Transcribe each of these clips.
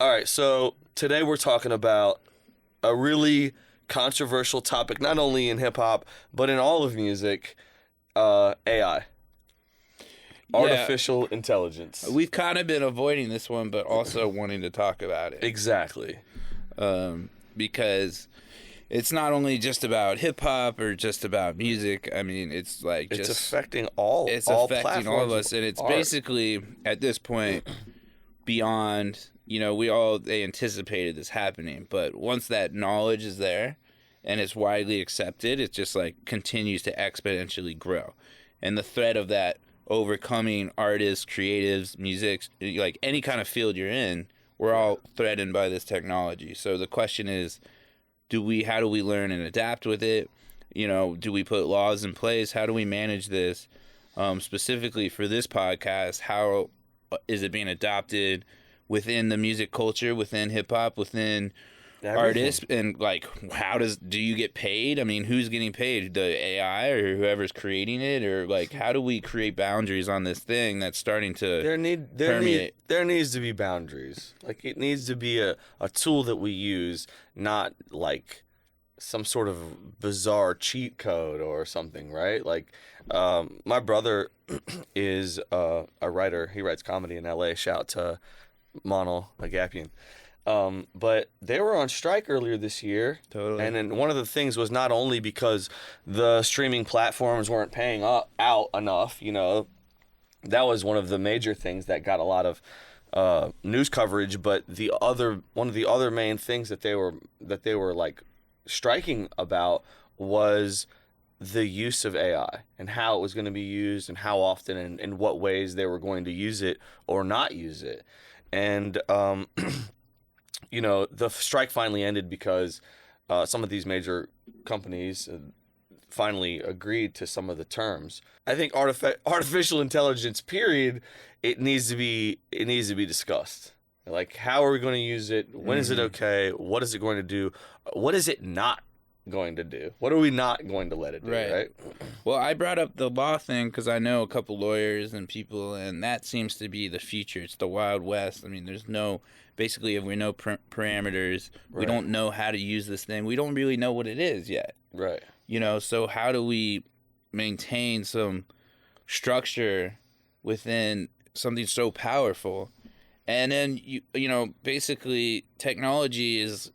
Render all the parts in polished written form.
All right, so today we're talking about a really controversial topic, not only in hip-hop, but in all of music, AI. Artificial intelligence. We've kind of been avoiding this one, but also wanting to talk about it. Exactly. Because it's not only just about hip-hop or just about music. I mean, it's like it's just... affecting all It's affecting all of us, and it's art. basically, at this point, beyond... they anticipated this happening, but once that knowledge is there and it's widely accepted, it just like continues to exponentially grow. And the threat of that overcoming artists, creatives, music, like any kind of field you're in, we're all threatened by this technology. So the question is, how do we learn and adapt with it? Do we put laws in place? How do we manage this? Specifically for this podcast, how is it being adopted within the music culture, within hip-hop, within artists, and like do you get paid? I mean, who's getting paid? The AI or whoever's creating it? Or like, how do we create boundaries on this thing that's starting to permeate? There needs to be boundaries. Like, it needs to be a tool that we use, not like some sort of bizarre cheat code or something, right? Like, my brother is a writer. He writes comedy in LA. Shout out to Mono Agapian. But they were on strike earlier this year. Totally. And then one of the things was not only because the streaming platforms weren't paying out enough, that was one of the major things that got a lot of news coverage, but one of the other main things that they were like striking about was the use of AI and how it was going to be used and how often and in what ways they were going to use it or not use it. And, the strike finally ended because some of these major companies finally agreed to some of the terms. I think artificial intelligence, period, it needs to be discussed. Like, how are we going to use it? When is it okay? What is it going to do? What is it not going to do? What are we not going to let it do, right? Well, I brought up the law thing because I know a couple lawyers and people, and that seems to be the future. It's the Wild West. I mean, there's basically, if we know parameters, we don't know how to use this thing. We don't really know what it is yet. Right. So how do we maintain some structure within something so powerful? And then, basically, technology is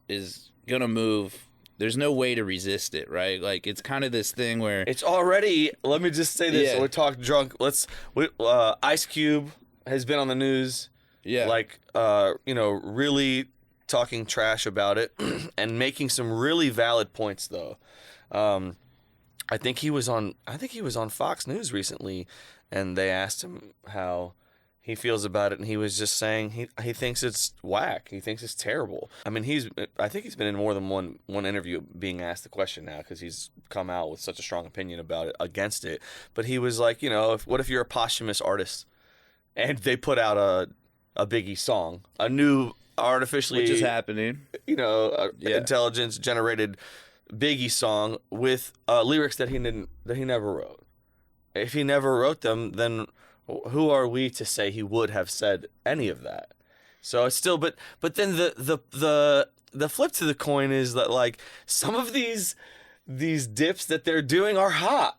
going to move. There's no way to resist it, right? Like, it's kind of this thing where... It's already... Let me just say this. Yeah. We talk drunk. Ice Cube has been on the news. Yeah. Like, really talking trash about it and making some really valid points, though. I think he was on Fox News recently, and they asked him how he feels about it, and he was just saying he thinks it's whack. He thinks it's terrible. I mean, I think he's been in more than one interview being asked the question now because he's come out with such a strong opinion about it, against it. But he was like, what if you're a posthumous artist and they put out a Biggie song, a new artificially, which is happening, intelligence generated Biggie song with lyrics that he never wrote. If he never wrote them, then who are we to say he would have said any of that? So it's still, but then the flip to the coin is that, like, some of these dips that they're doing are hot.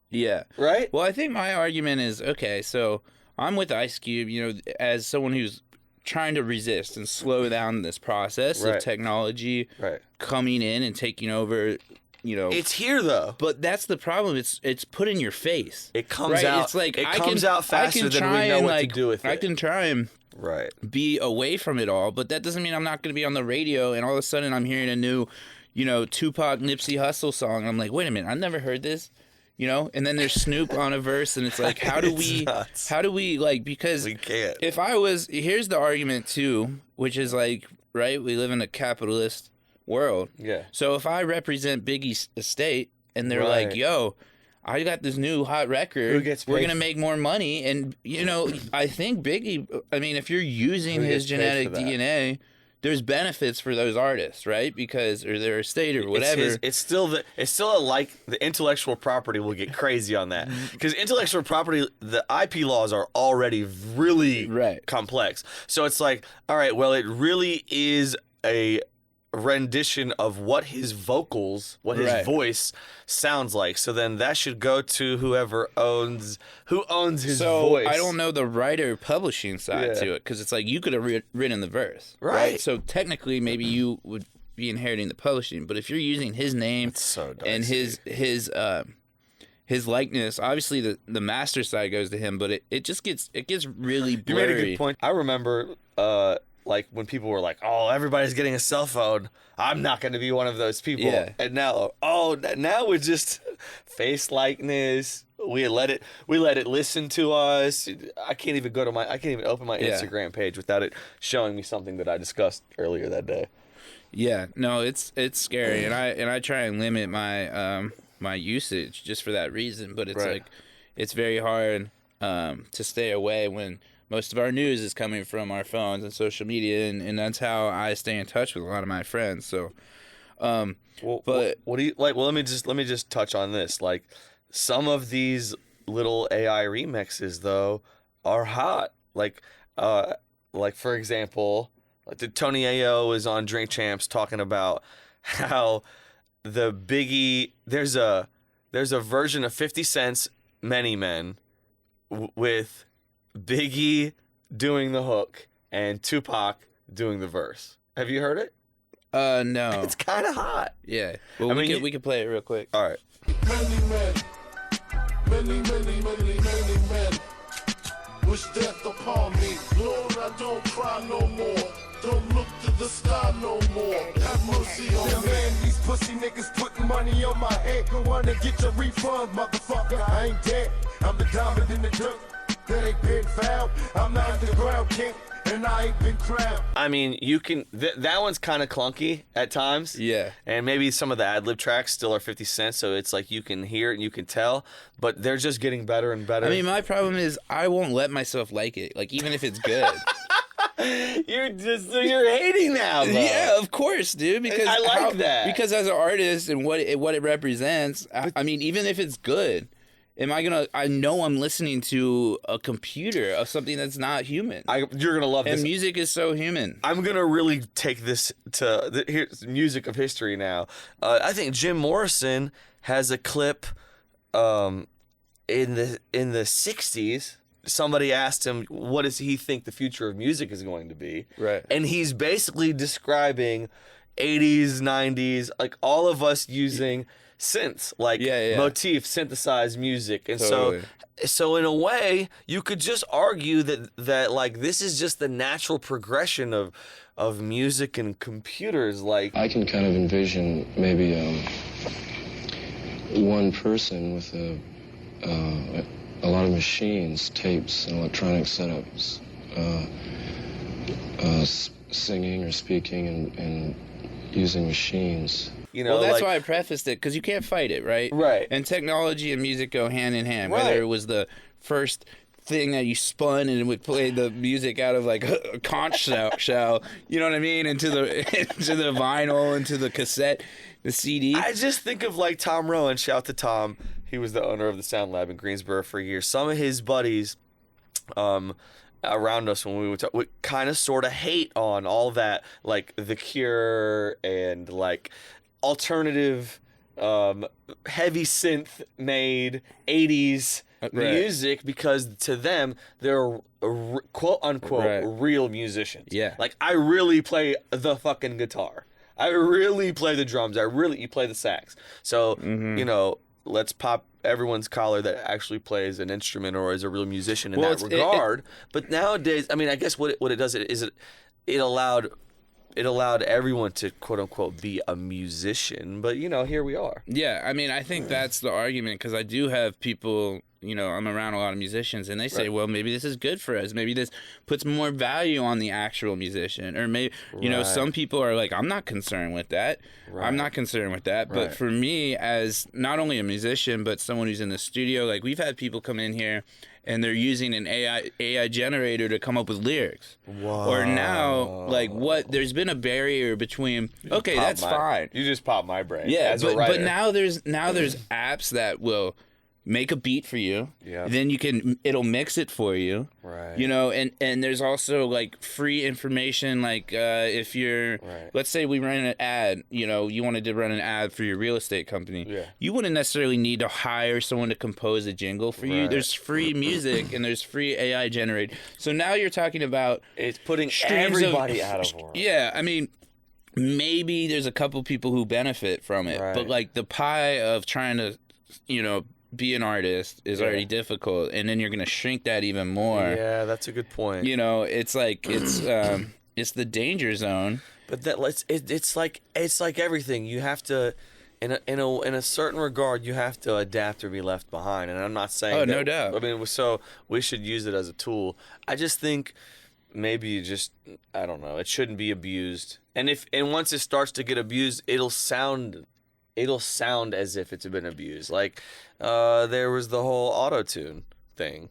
Yeah. Right? Well, I think my argument is, okay, so I'm with Ice Cube, as someone who's trying to resist and slow down this process of technology coming in and taking over. It's here though. But that's the problem. It's put in your face. It comes out. It's like it comes out faster than we know what to do with it. I can try and be away from it all, but that doesn't mean I'm not going to be on the radio and all of a sudden I'm hearing a new, Tupac Nipsey Hussle song. I'm like, wait a minute, I've never heard this. And then there's Snoop on a verse, and it's like, how do we like, because we can't. Here's the argument too, which is like, right, we live in a capitalist world. Yeah. So if I represent Biggie's estate and they're like, yo, I got this new hot record, we're going to make more money. And, I think Biggie, if you're using his genetic DNA there's benefits for those artists, right? Because or their estate or whatever. It's still the intellectual property will get crazy on that, because intellectual property, the IP laws are already really complex. So it's like, all right, well, it really is a rendition of what his vocals, what his voice sounds like. So then that should go to who owns his voice. I don't know the writer publishing side to it, because it's like you could have written the verse, right? So technically, maybe you would be inheriting the publishing, but if you're using his name and his likeness, obviously the master side goes to him, but it gets really blurry. You made a good point. I remember like when people were like, "Oh, everybody's getting a cell phone. I'm not going to be one of those people." Yeah. And now we're just face likeness. We let it listen to us. I can't even open my Instagram page without it showing me something that I discussed earlier that day. Yeah, no, it's scary, and I try and limit my my usage just for that reason. But it's like it's very hard to stay away when most of our news is coming from our phones and social media, and that's how I stay in touch with a lot of my friends. So, what do you like? Well, let me just touch on this. Like, some of these little AI remixes though are hot. Like for example, Tony Ayo was on Drink Champs talking about how the Biggie there's a version of 50 Cent's Many Men with Biggie doing the hook and Tupac doing the verse. Have you heard it? No. It's kind of hot. Yeah. Well, we can play it real quick. All right. Many men wish death upon me. Lord, I don't cry no more. Don't look to the sky no more. Have mercy on me. Man, these pussy niggas putting money on my head. Go on and get your refund, motherfucker. I ain't dead. I'm the diamond in the dirt. That ain't been found. I'm not the ground king, and I ain't been crowned. I mean, you can. That one's kind of clunky at times. Yeah. And maybe some of the ad lib tracks still are 50 Cent, so it's like you can hear it and you can tell, but they're just getting better and better. I mean, my problem is I won't let myself like it, like even if it's good. You're hating now, though. Yeah, of course, dude. Because I like that. Because as an artist and what it represents, I mean, even if it's good. I know I'm listening to a computer of something that's not human. You're going to love this. And music is so human. I'm going to really take this to here's music of history now. I think Jim Morrison has a clip in the 60s. Somebody asked him, what does he think the future of music is going to be? Right. And he's basically describing 80s, 90s, like all of us using synths, like motif, synthesized music. And totally. so in a way, you could just argue that like this is just the natural progression of music and computers. Like, I can kind of envision maybe one person with a lot of machines, tapes, and electronic setups, singing or speaking and using machines. You know, well, that's why I prefaced it, because you can't fight it, right? Right. And technology and music go hand in hand. Right. Whether it was the first thing that you spun and it would play the music out of like a conch shell, you know what I mean, into the vinyl, into the cassette, the CD. I just think of like Tom Rowan. Shout to Tom. He was the owner of the Sound Lab in Greensboro for years. Some of his buddies around us when we would kind of sort of hate on all that, like The Cure and like alternative heavy synth made 80s music, because to them they're quote unquote real musicians. Yeah. Like, I really play the fucking guitar. I really play the drums. You play the sax. So, you know, let's pop everyone's collar that actually plays an instrument or is a real musician in that regard. But nowadays, I mean, I guess what it does is it allowed everyone to quote unquote be a musician. But, you know, here we are. Yeah, I mean, I think that's the argument, because I do have people I'm around a lot of musicians, and they say, well, maybe this is good for us. Maybe this puts more value on the actual musician. Or maybe, some people are like, I'm not concerned with that. Right. I'm not concerned with that. But for me, as not only a musician, but someone who's in the studio, like we've had people come in here and they're using an AI generator to come up with lyrics. Whoa. Or now, like there's been a barrier between, okay, that's fine. You just popped my brain. Yeah, but now there's apps that will make a beat for you. Yeah. Then it'll mix it for you. Right. And there's also like free information. Like if you're, let's say we ran an ad. You wanted to run an ad for your real estate company. Yeah. You wouldn't necessarily need to hire someone to compose a jingle for you. There's free music and there's free AI generated. So now you're talking about it's putting everybody out of work. Yeah, I mean. Maybe there's a couple people who benefit from it, but like the pie of trying to, be an artist is already difficult, and then you're gonna shrink that even more. Yeah, that's a good point. It's like it's the danger zone. But it's like everything. You have to, in a certain regard, you have to adapt or be left behind. And I'm not saying no doubt. I mean, so we should use it as a tool. I just think maybe I don't know. It shouldn't be abused. And once it starts to get abused, it'll sound as if it's been abused. Like there was the whole auto-tune thing.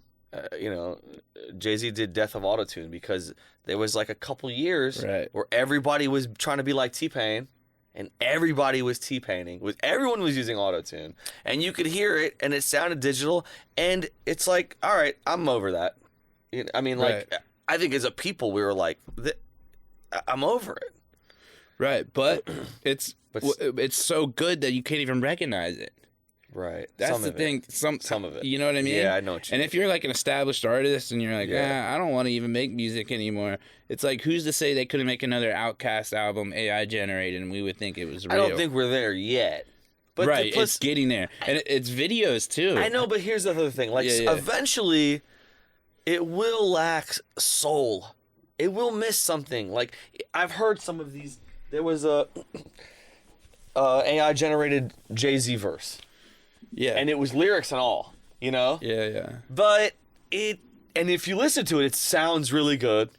Jay-Z did Death of Auto-Tune because there was like a couple years where everybody was trying to be like T-Pain, and everybody was T-Paining. Everyone was using auto-tune, and you could hear it, and it sounded digital, and it's like, all right, I'm over that. I mean, like, I think as a people, we were like, I'm over it. Right, but it's so good that you can't even recognize it. Right. That's the thing. Some of it. You know what I mean? Yeah, I know what you mean. And if you're like an established artist and you're like, I don't want to even make music anymore, it's like, who's to say they couldn't make another Outkast album AI generated and we would think it was real? I don't think we're there yet. But it's getting there. And it's videos too. I know, but here's the other thing. Like, eventually, it will lack soul. It will miss something. Like, I've heard some of these. There was a AI generated Jay-Z verse. Yeah. And it was lyrics and all, Yeah, yeah. But and if you listen to it, it sounds really good.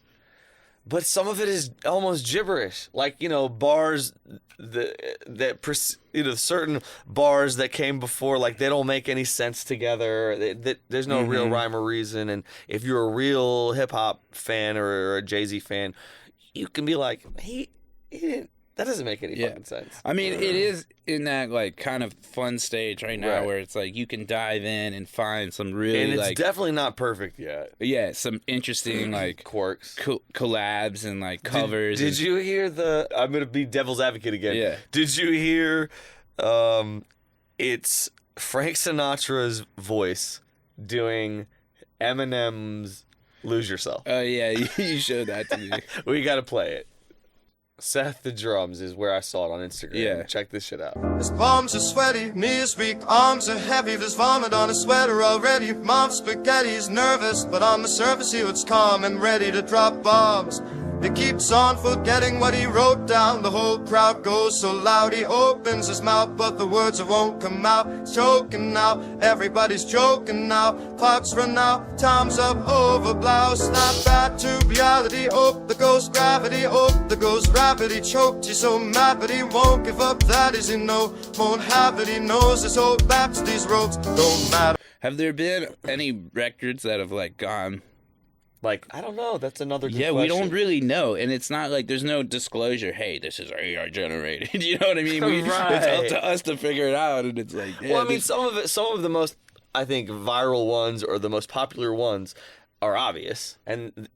But some of it is almost gibberish. Like, bars certain bars that came before, like, they don't make any sense together. There's no real rhyme or reason. And if you're a real hip hop fan or a Jay-Z fan, you can be like, he didn't. That doesn't make any fucking sense. I mean, it is in that, like, kind of fun stage right now where it's like you can dive in and find some really, and it's like, definitely not perfect yet. Yeah, some interesting, like, quirks, collabs and, like, covers. Did you hear I'm going to be devil's advocate again. Yeah. Did you hear it's Frank Sinatra's voice doing Eminem's Lose Yourself? Oh, yeah, you showed that to me. We got to play it. Seth the Drums is where I saw it on Instagram. Yeah. Check this shit out. His palms are sweaty, knees weak, arms are heavy. There's vomit on his sweater already. Mom's spaghetti's nervous, but on the surface he looks calm and ready to drop bombs. He keeps on forgetting what he wrote down. The whole crowd goes so loud. He opens his mouth, but the words won't come out. He's choking now, everybody's joking now. Clocks run out, time's up over blouse. Snap back to reality, oh, there goes gravity. Oh, there goes rapid, he choked, he's so mad, but he won't give up. That is, he won't have it. He knows his whole back to these ropes don't matter. Have there been any records that have, like, gone... Like, I don't know. That's another good question. We don't really know. And it's not like there's no disclosure, hey, this is AI generated. You know what I mean? It's up to us to figure it out. And it's like, well, I mean, some of the most, I think, viral ones or the most popular ones are obvious. And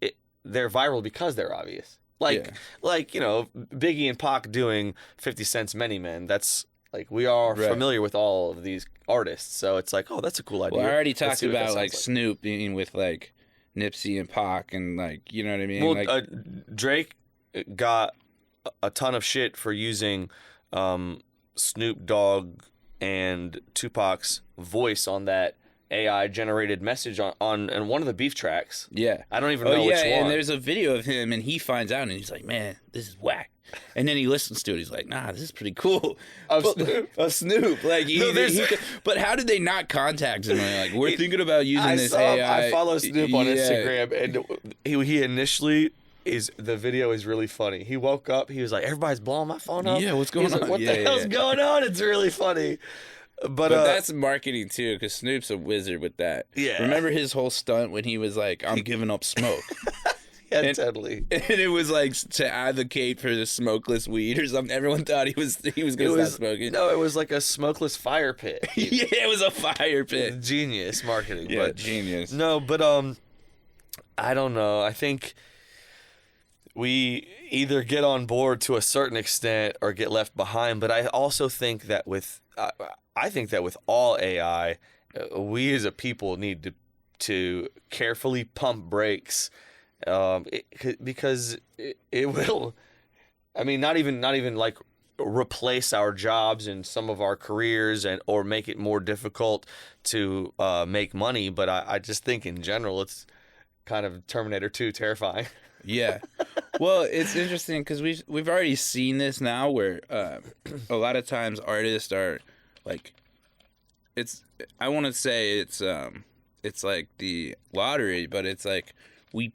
they're viral because they're obvious. Like, Biggie and Pac doing 50 Cent's Many Men. That's, like, we are familiar with all of these artists. So it's like, oh, that's a cool idea. Well, I already talked about, like, Snoop being with, like, Nipsey and Pac and, like, you know what I mean? Well, like, Drake got a ton of shit for using Snoop Dogg and Tupac's voice on that AI generated message on one of the beef tracks. Yeah. I don't even know which one. And there's a video of him and he finds out and he's like, man, this is whack. And then he listens to it. He's like, nah, this is pretty cool. Snoop. Of Snoop. Like, but how did they not contact him? Like, we're thinking about using this AI. I follow Snoop on Instagram, and he initially the video is really funny. He woke up, he was like, everybody's blowing my phone up. Yeah, what's going on? Like, what the hell's going on? It's really funny. But that's marketing too, because Snoop's a wizard with that. Yeah. Remember his whole stunt when he was like, I'm giving up smoke. Yeah, totally. And it was like to advocate for the smokeless weed or something. Everyone thought he was going to stop smoking. No, it was like a smokeless fire pit. Yeah, it was a fire pit. Genius marketing. Yeah, but, genius. No, but I don't know. I think we either get on board to a certain extent or get left behind. But I also think that with all AI, we as a people need to carefully pump brakes. Because it will, I mean, not even like replace our jobs and some of our careers or make it more difficult to make money. But I just think in general, it's kind of Terminator 2 terrifying. Yeah. Well, it's interesting because we've already seen this now where a lot of times artists are like, I want to say it's like the lottery, but it's like, we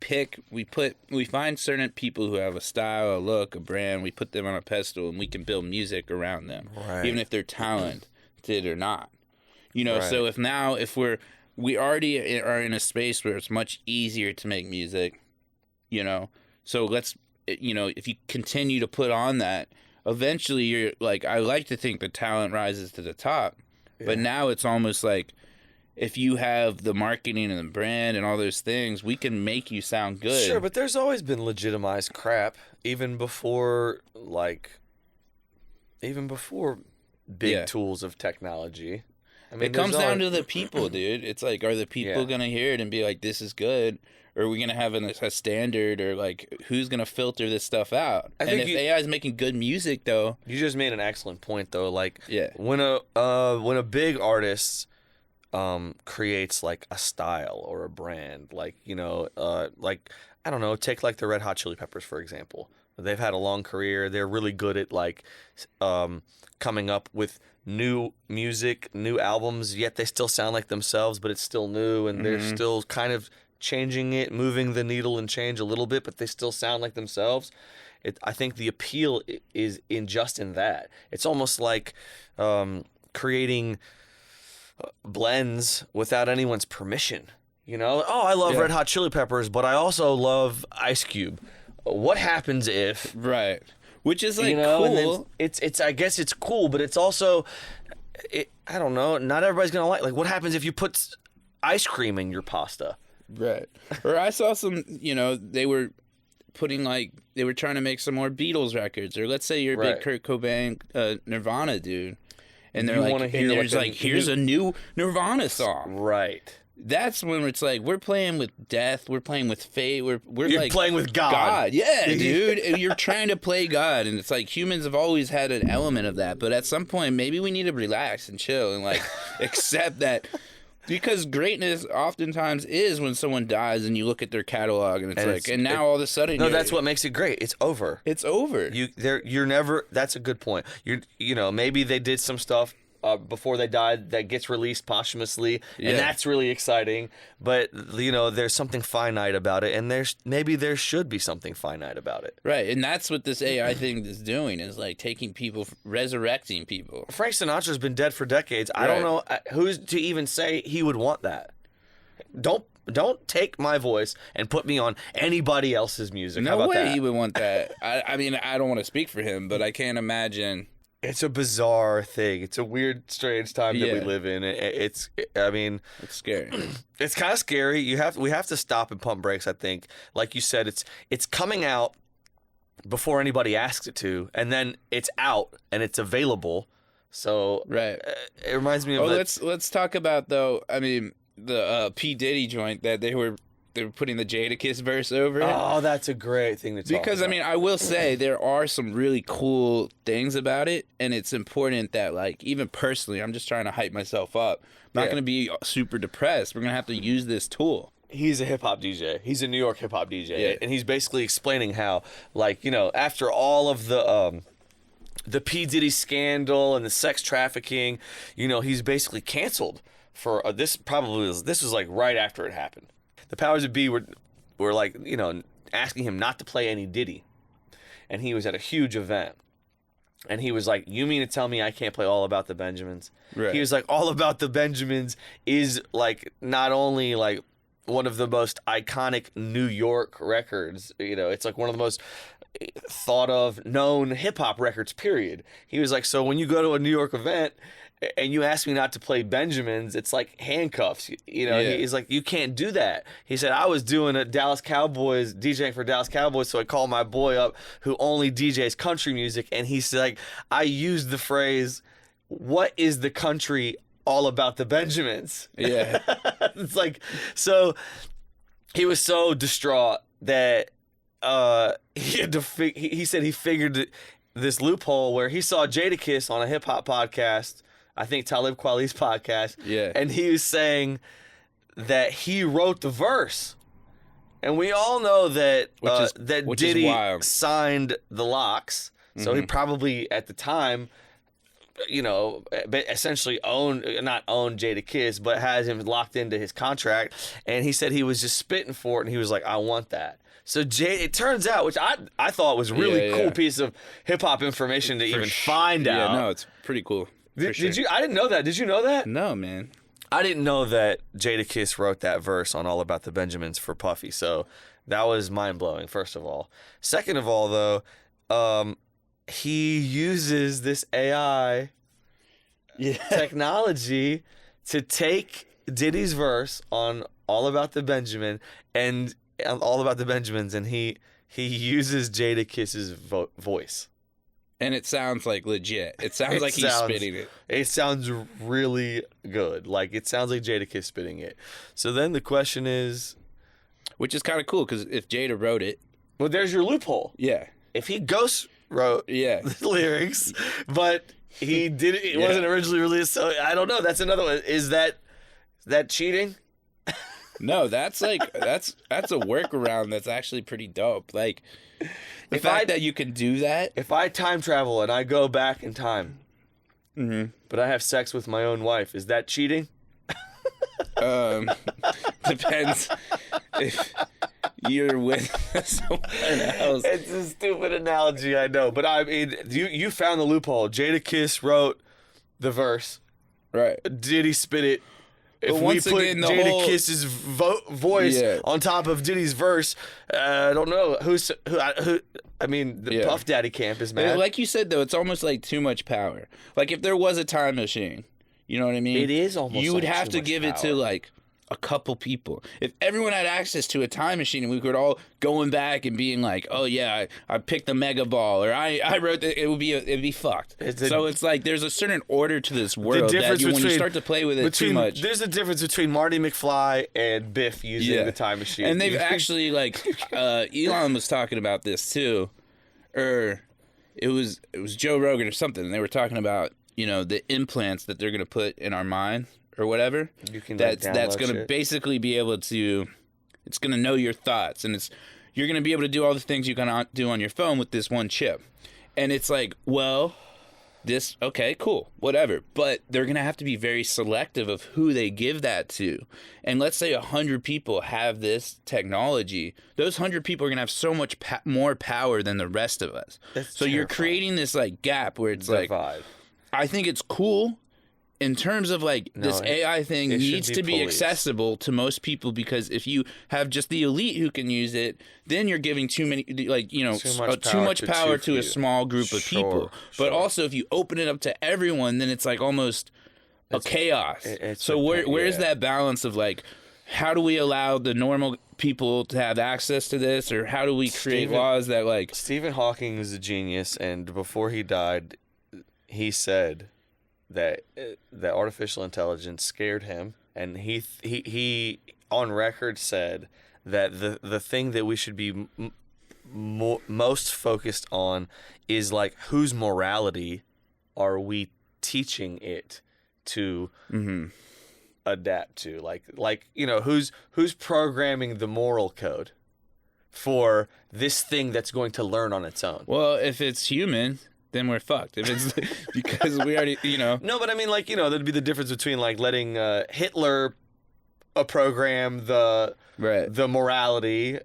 find certain people who have a style, a look, a brand. We put them on a pedestal, and we can build music around them, right. Even if they're talented or not. You know, right. So if we already are in a space where it's much easier to make music, you know. So if you continue to put on that, eventually you're like, I like to think the talent rises to the top, but now it's almost like, if you have the marketing and the brand and all those things, we can make you sound good. Sure, but there's always been legitimized crap, even before big tools of technology. I mean, it comes down to the people, dude. It's like, are the people going to hear it and be like, this is good? Or are we going to have a standard, or like, who's going to filter this stuff out? And if AI is making good music, though. You just made an excellent point, though. Like, when a big artist creates like a style or a brand, like, you know, like, I don't know, take like the Red Hot Chili Peppers, for example. They've had a long career. They're really good at like coming up with new music, new albums, yet they still sound like themselves, but it's still new, and they're still kind of changing it, moving the needle and change a little bit, but they still sound like themselves. I think the appeal is in that. It's almost like creating blends without anyone's permission. You know, I love Red Hot Chili Peppers, but I also love Ice Cube. What happens if right? Which is like, you know, cool. It's I guess it's cool, but it's also I don't know. Not everybody's gonna like what happens if you put ice cream in your pasta. Right. Or I saw some. You know, they were trying to make some more Beatles records, or let's say you're a big Kurt Cobain, Nirvana dude. And they're like, and there's like, here's a new Nirvana song. Right. That's when it's like, we're playing with death, we're playing with fate, you're like playing with God. Yeah, dude. You're trying to play God, and it's like humans have always had an element of that, but at some point maybe we need to relax and chill and like accept that. Because greatness oftentimes is when someone dies and you look at their catalog and now all of a sudden that's what makes it great. It's over. It's over. You're never. That's a good point. You know, maybe they did some stuff before they died that gets released posthumously, and that's really exciting. But you know, there's something finite about it, and there should be something finite about it. Right, and that's what this AI thing is doing, is like taking people, resurrecting people. Frank Sinatra's been dead for decades. I don't know who's to even say he would want that. Don't take my voice and put me on anybody else's music. No How about way that? he would want that. I mean, I don't want to speak for him, but I can't imagine. It's a bizarre thing. It's a weird, strange time that we live in. It's scary. It's kind of scary. We have to stop and pump brakes. I think, like you said, it's coming out before anybody asks it to, and then it's out and it's available. So right, it reminds me of. Let's talk about though. I mean, the P Diddy joint that they were putting the Jadakiss verse over it. Oh, that's a great thing to talk about. Because, I mean, I will say there are some really cool things about it, and it's important that, like, even personally, I'm just trying to hype myself up. I'm not going to be super depressed. We're going to have to use this tool. he's a hip hop DJ. He's a New York hip hop DJ, Yeah. and he's basically explaining how, like, you know, after all of the P Diddy scandal and the sex trafficking, you know, he's basically canceled for this. This was like right after it happened. The powers that be were like, you know, asking him not to play any Diddy, and he was at a huge event. And he was like, you mean to tell me I can't play All About the Benjamins? Right. He was like, All About the Benjamins is like not only like one of the most iconic New York records, you know, it's like one of the most thought of, known hip hop records, period. He was like, so when you go to a New York event and you ask me not to play Benjamins, it's like handcuffs. You know, Yeah. he's like, you can't do that. He said, I was doing a Dallas Cowboys, DJing for Dallas Cowboys, so I called my boy up who only DJs country music, and he's like, I used the phrase, what is the country all about the Benjamins? Yeah. It's like, so he was so distraught that he had to he said he figured this loophole where he saw Jadakiss on a hip hop podcast, I think Talib Kweli's podcast, Yeah. and he was saying that he wrote the verse, and we all know that Which is Diddy wild. signed the locks, so he probably at the time, you know, essentially not owned Jadakiss, but has him locked into his contract, and he said he was just spitting for it, and he was like, I want that. So it turns out, which I thought was a really cool piece of hip hop information to even find out. Yeah, no, it's pretty cool. Did you? I didn't know that. Did you know that? No, man. I didn't know that Jadakiss wrote that verse on All About the Benjamins for Puffy. So that was mind blowing. First of all, second of all, though, he uses this AI technology to take Diddy's verse on All About the Benjamin and All About the Benjamins, and he uses Jadakiss's voice. And it sounds like legit. It sounds like he's spitting it. It sounds really good. Like, it sounds like Jadakiss spitting it. So then the question is, Which is kind of cool because if Jada wrote it, well, there's your loophole. yeah, If he ghost wrote yeah, the lyrics, but he did it Yeah. wasn't originally released, so I don't know. That's another one. Is that cheating? no, that's like that's a workaround that's actually pretty dope. Like the If fact I- that you can do that. If I time travel and I go back in time, but I have sex with my own wife, is that cheating? Depends if you're with someone else. It's a stupid analogy, I know, but I mean, you found the loophole. Jadakiss wrote the verse. Right. Diddy spit it. If we once put again, the Jada whole- Kiss's voice Yeah. on top of Diddy's verse, I don't know who. I mean, the Yeah. Puff Daddy camp is But mad. like you said, though, it's almost like too much power. Like if there was a time machine, you know what I mean? It is almost You would like have too to much give it to power. like a couple people. If everyone had access to a time machine and we could all going back and being like, oh yeah, I picked the mega ball or I wrote it would be fucked. So it's like there's a certain order to this world that when you start to play with it too much. There's a difference between Marty McFly and Biff using the time machine. And they've actually like Elon was talking about this too, or it was Joe Rogan or something, and they were talking about the implants that they're gonna put in our mind or whatever. You can, that's download gonna shit. basically be able to. It's gonna know your thoughts, and you're gonna be able to do all the things you can do on your phone with this one chip. And it's like, well, this okay, cool, whatever. But they're gonna have to be very selective of who they give that to. And let's say 100 people have this technology. Those 100 people are gonna have so much more power than the rest of us. That's so you're terrifying. creating this like gap where it's like, Divide. I think it's cool. In terms of like this AI thing it should needs be to be policed. accessible to most people, because if you have just the elite who can use it, then you're giving too much power to a small group of people. But also if you open it up to everyone, then it's like almost a chaos. So where's that balance of like, how do we allow the normal people to have access to this, or how do we create laws that like Stephen Hawking is a genius, and before he died, he said that artificial intelligence scared him, and he on record said that the thing that we should be most focused on is like, whose morality are we teaching it to adapt to? Like who's programming the moral code for this thing that's going to learn on its own? Well, if it's human, then we're fucked. If it's because we already, No, but I mean, there'd be the difference between letting Hitler program the morality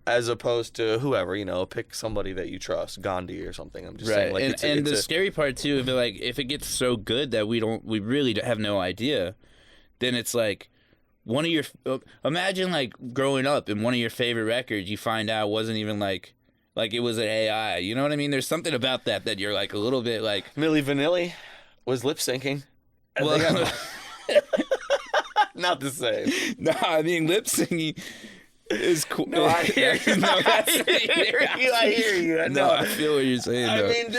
as opposed to whoever, pick somebody that you trust, Gandhi or something. I'm just saying, and the scary part too, if it gets so good that we really have no idea, then it's like one of your imagine growing up and one of your favorite records you find out wasn't even like it was an AI. You know what I mean? There's something about that you're a little bit Milli Vanilli was lip syncing. Well, not the same. No, I mean lip syncing is cool. No, I hear you. I hear you. No, I feel what you're saying. I mean,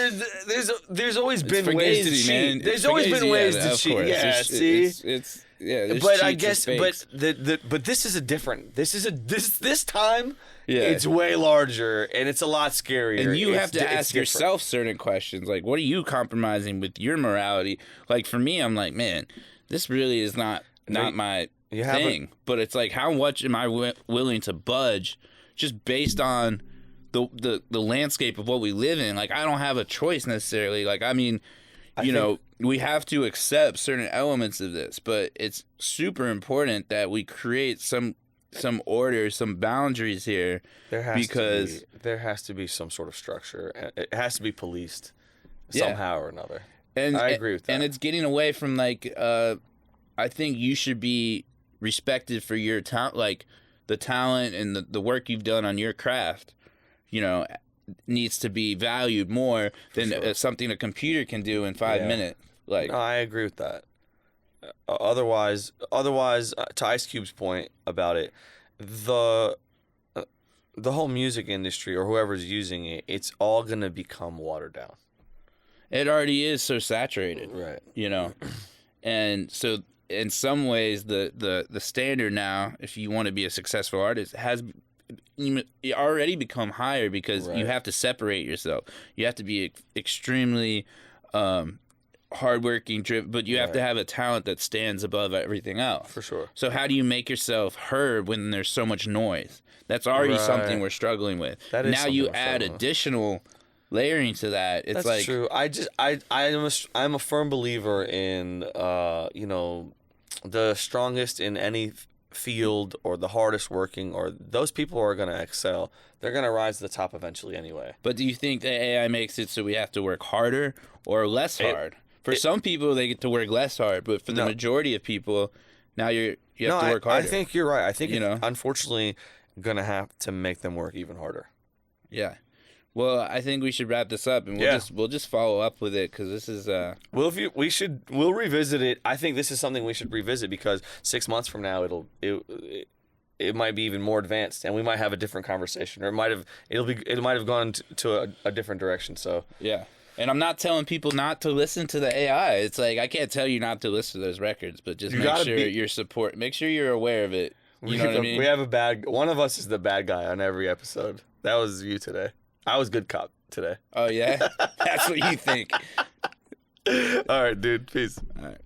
there's always been ways to cheat. Man. There's always been ways to cheat. Yeah, see. But I guess, but this is a different. This time. Yeah. It's way larger and it's a lot scarier. And you have to ask yourself certain questions, like what are you compromising with your morality? Like for me, I'm like, man, this really is not my thing. But it's like, how much am I willing to budge just based on the landscape of what we live in? Like I don't have a choice necessarily. Like I mean, we have to accept certain elements of this, but it's super important that we create some order, some boundaries here, there has to be some sort of structure. It has to be policed somehow or another. And I agree with that. And it's getting away from I think you should be respected for your talent, the talent and the work you've done on your craft. Needs to be valued more than something a computer can do in 5 minutes. No, I agree with that. Otherwise, to Ice Cube's point about it, the whole music industry or whoever's using it, it's all gonna become watered down. It already is so saturated, right? And so in some ways, the standard now, if you want to be a successful artist, has already become higher because you have to separate yourself. You have to be extremely hardworking, but you have to have a talent that stands above everything else. For sure. So how do you make yourself heard when there's so much noise? That's already something we're struggling with. Now you add additional layering to that. It's That's true. I'm a firm believer in the strongest in any field or the hardest working or those people are going to excel. They're going to rise to the top eventually anyway. But do you think that AI makes it so we have to work harder or less hard? For some people, they get to work less hard, but for the majority of people, now you have to work harder. I think you're right. I think it's unfortunately going to have to make them work even harder. Yeah. Well, I think we should wrap this up, and we'll just follow up with it because this is. We'll revisit it. I think this is something we should revisit because 6 months from now it might be even more advanced, and we might have a different conversation, or it might have gone to a different direction. So yeah. And I'm not telling people not to listen to the AI. It's like I can't tell you not to listen to those records, but just make sure you're aware of it. You know what I mean? We have one of us is the bad guy on every episode. That was you today. I was good cop today. Oh yeah? That's what you think. All right, dude. Peace. All right.